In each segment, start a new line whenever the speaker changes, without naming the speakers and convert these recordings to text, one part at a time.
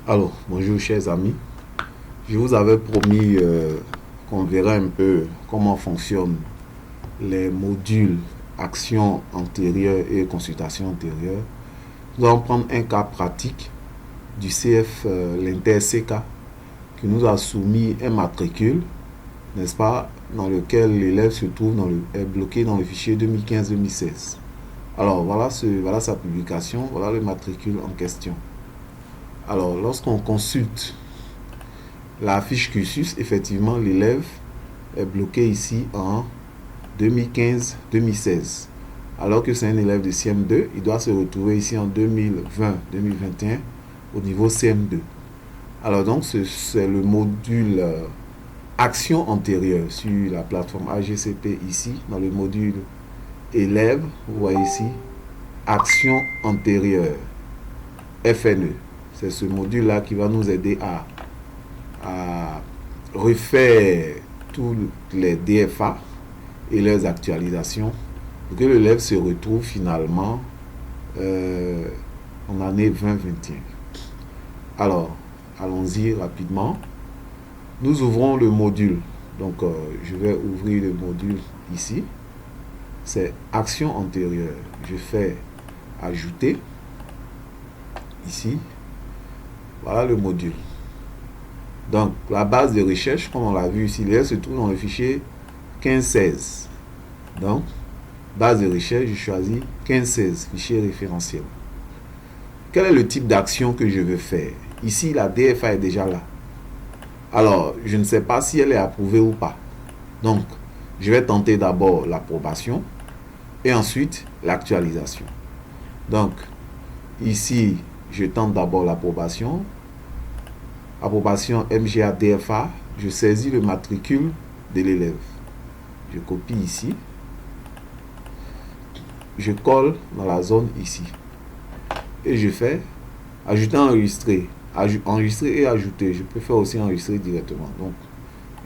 Alors, bonjour chers amis. Je vous avais promis qu'on verrait un peu comment fonctionnent les modules action antérieure et consultation antérieure. Nous allons prendre un cas pratique du CF, l'Inter-CK, qui nous a soumis un matricule, n'est-ce pas, dans lequel l'élève se trouve est bloqué dans le fichier 2015-2016. Alors, voilà sa publication, voilà le matricule en question. Alors, lorsqu'on consulte la fiche cursus, effectivement, l'élève est bloqué ici en 2015-2016. Alors que c'est un élève de CM2, il doit se retrouver ici en 2020-2021 au niveau CM2. Alors donc, c'est le module action antérieure sur la plateforme AGCP ici, dans le module élève, vous voyez ici, action antérieure, FNE. C'est ce module-là qui va nous aider à refaire tous les DFA et leurs actualisations pour que l'élève se retrouve finalement en année 2021. Alors, allons-y rapidement. Nous ouvrons le module. Donc, je vais ouvrir le module ici. C'est action antérieure. Je fais ajouter. Ici. Voilà le module. Donc, la base de recherche, comme on l'a vu ici, elle se trouve dans le fichier 1516. Donc, base de recherche, je choisis 1516, fichier référentiel. Quel est le type d'action que je veux faire? Ici, la DFA est déjà là. Alors, je ne sais pas si elle est approuvée ou pas. Donc, je vais tenter d'abord l'approbation et ensuite l'actualisation. Donc, ici, je tente d'abord l'approbation. Approbation MGA DFA, je saisis le matricule de l'élève. Je copie ici. Je colle dans la zone ici. Et je fais ajouter, enregistrer. Enregistrer et ajouter. Je peux faire aussi enregistrer directement. Donc,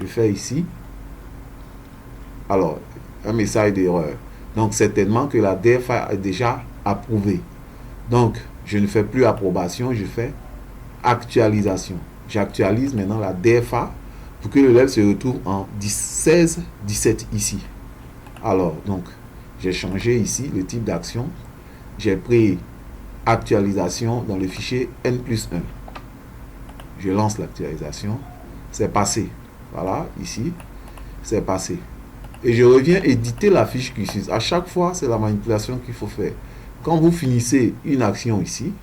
je fais ici. Alors, un message d'erreur. Donc, certainement que la DFA est déjà approuvée. Donc, je ne fais plus approbation, je fais actualisation. J'actualise maintenant la DFA pour que l'élève se retrouve en 16-17 ici. Alors, donc, j'ai changé ici le type d'action. J'ai pris actualisation dans le fichier N+1. Je lance l'actualisation. C'est passé. Voilà, ici, c'est passé. Et je reviens éditer la fiche cursus. À chaque fois, c'est la manipulation qu'il faut faire. Quand vous finissez une action ici,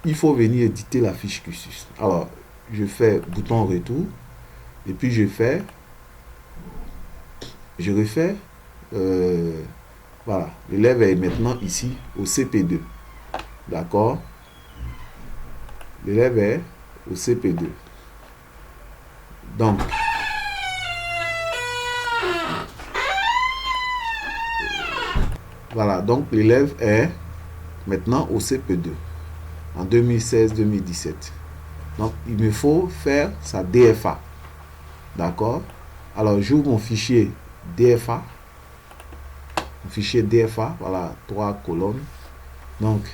il faut venir éditer la fiche cursus. Alors, je fais bouton retour. Et puis, je refais. Voilà, l'élève est maintenant ici au CP2. D'accord? L'élève est au CP2. Donc, voilà, donc l'élève est maintenant au CP2 en 2016-2017. Donc, il me faut faire sa DFA. D'accord? Alors, j'ouvre mon fichier DFA. Mon fichier DFA, voilà, 3 colonnes. Donc,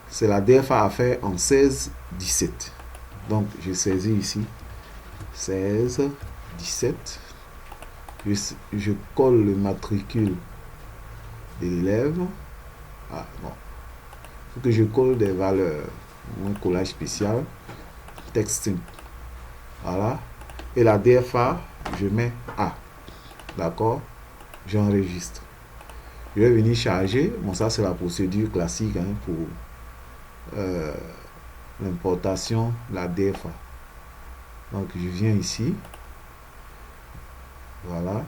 c'est la DFA à faire en 16-17. Donc, je saisis ici 16-17. Je colle le matricule de l'élève. Ah, bon. Il faut que je colle des valeurs. Un collage spécial. Texting. Voilà. Et la DFA, je mets A. D'accord? J'enregistre. Je vais venir charger. Bon, ça, c'est la procédure classique pour l'importation de la DFA. Donc, je viens ici. Voilà.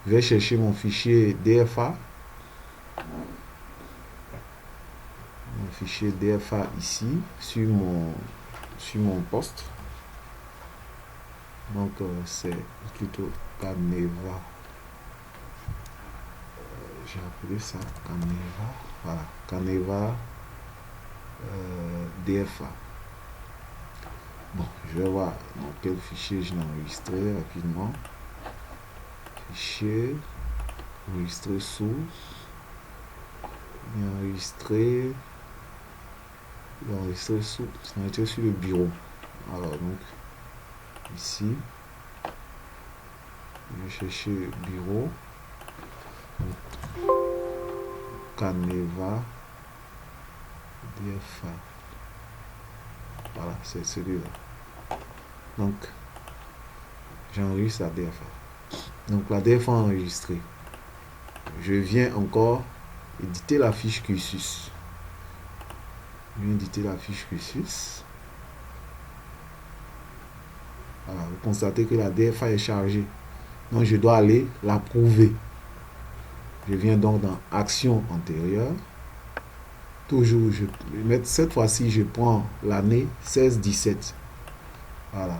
Je vais chercher mon fichier DFA. Mon fichier DFA ici, sur mon poste. Donc, c'est plutôt Caneva. J'ai appelé ça Caneva. Voilà, Caneva DFA. Bon, je vais voir dans quel fichier je l'ai enregistré rapidement. Fichier, enregistrer source, enregistrer L'enregistrer sur le bureau. Alors donc ici, je vais chercher bureau, Caneva DFA. Voilà, c'est celui-là. Donc j'enregistre la DFA. Donc la DFA enregistrée. Je viens encore éditer la fiche cursus. Je viens éditer la fiche cursus. Voilà, vous constatez que la DFA est chargée. Donc je dois aller l'approuver. Je viens donc dans action antérieure. Toujours, cette fois-ci, je prends l'année 16-17. Voilà.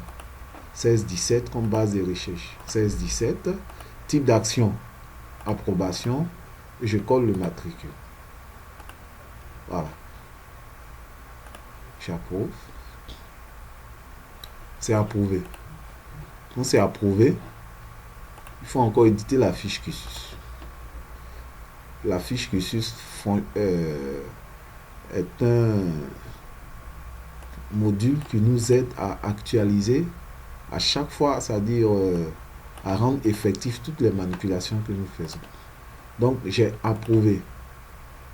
16-17 comme base de recherche. 16-17. Type d'action, approbation. Et je colle le matricule. Voilà. J'approuve. C'est approuvé. Donc c'est approuvé. Il faut encore éditer la fiche cursus. La fiche cursus est un module qui nous aide à actualiser à chaque fois, c'est-à-dire à rendre effectif toutes les manipulations que nous faisons. Donc j'ai approuvé.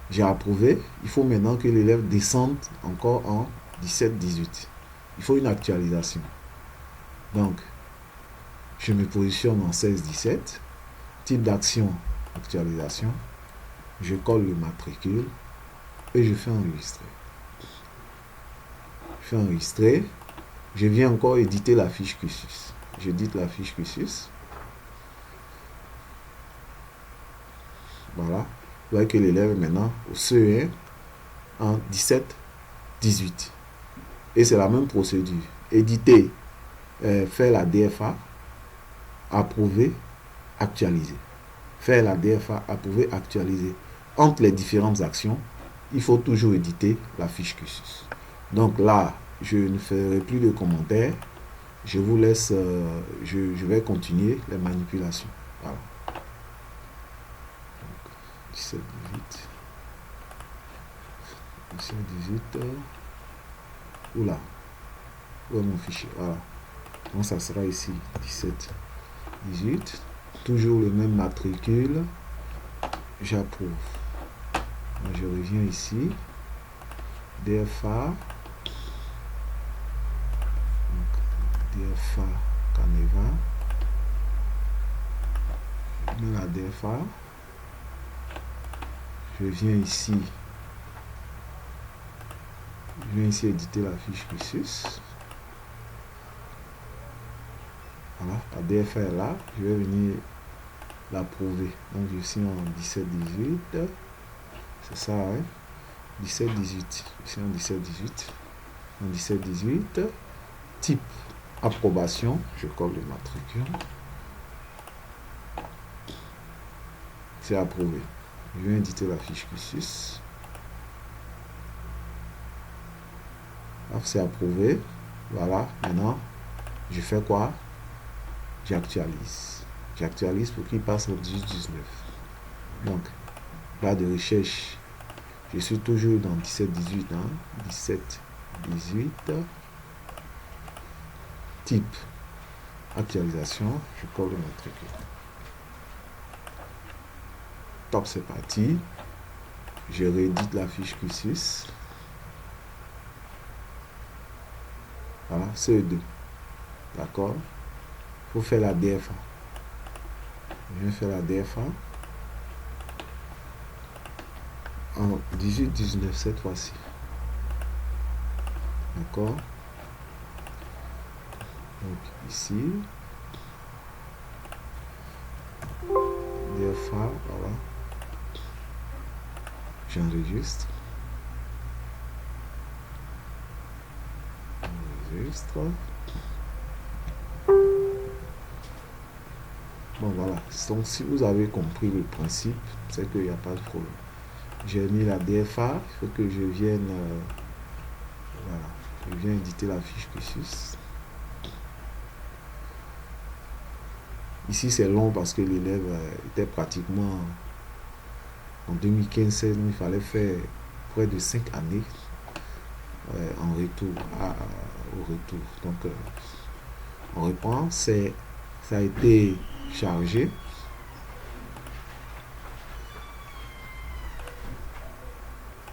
J'ai approuvé. Il faut maintenant que l'élève descende encore en 17-18. Il faut une actualisation. Donc, je me positionne en 16-17. Type d'action, actualisation. Je colle le matricule et je fais enregistrer. Je fais enregistrer. Je viens encore éditer la fiche cursus. J'édite la fiche cursus. Voilà. Vous voyez que l'élève est maintenant au CE1 en 17-18. Et c'est la même procédure. Éditer, faire la DFA, approuver, actualiser. Faire la DFA, approuver, actualiser. Entre les différentes actions, il faut toujours éditer la fiche cursus. Donc là, je ne ferai plus de commentaires. Je vous laisse, je vais continuer les manipulations. Voilà. 17-18. 17-18. Oula. Où est mon fichier? Voilà. Donc ça sera ici 17-18. Toujours le même matricule. J'approuve. Je reviens ici. DFA. DFA Caneva. Je mets la DFA. Je viens ici. Je viens ici éditer la fiche cursus. Voilà, la DFA est là. Je vais venir l'approuver. Donc je suis en 17-18. C'est ça, hein? 17-18. Je suis en 17-18. En 17-18. Type approbation. Je colle le matricule. C'est approuvé. Je vais éditer la fiche cursus. C'est approuvé. Voilà. Maintenant, je fais quoi? J'actualise. J'actualise pour qu'il passe au 18-19. Donc, là de recherche, je suis toujours dans 17-18. Hein? 17-18. Type actualisation. Je colle le matricule. Top, c'est parti. Je réédite la fiche cursus. Voilà, CE2. D'accord? Il faut faire la DFA. Je vais faire la DFA. En 18-19 cette fois-ci. D'accord? Donc ici. DFA, voilà. J'enregistre. Bon voilà, donc si vous avez compris le principe, c'est qu'il n'y a pas de problème. J'ai mis la DFA, il faut que je vienne voilà, je viens éditer la fiche cursus. Ici c'est long parce que l'élève était pratiquement en 2015, il fallait faire près de 5 années. en retour, au retour. Donc, on reprend, ça a été chargé.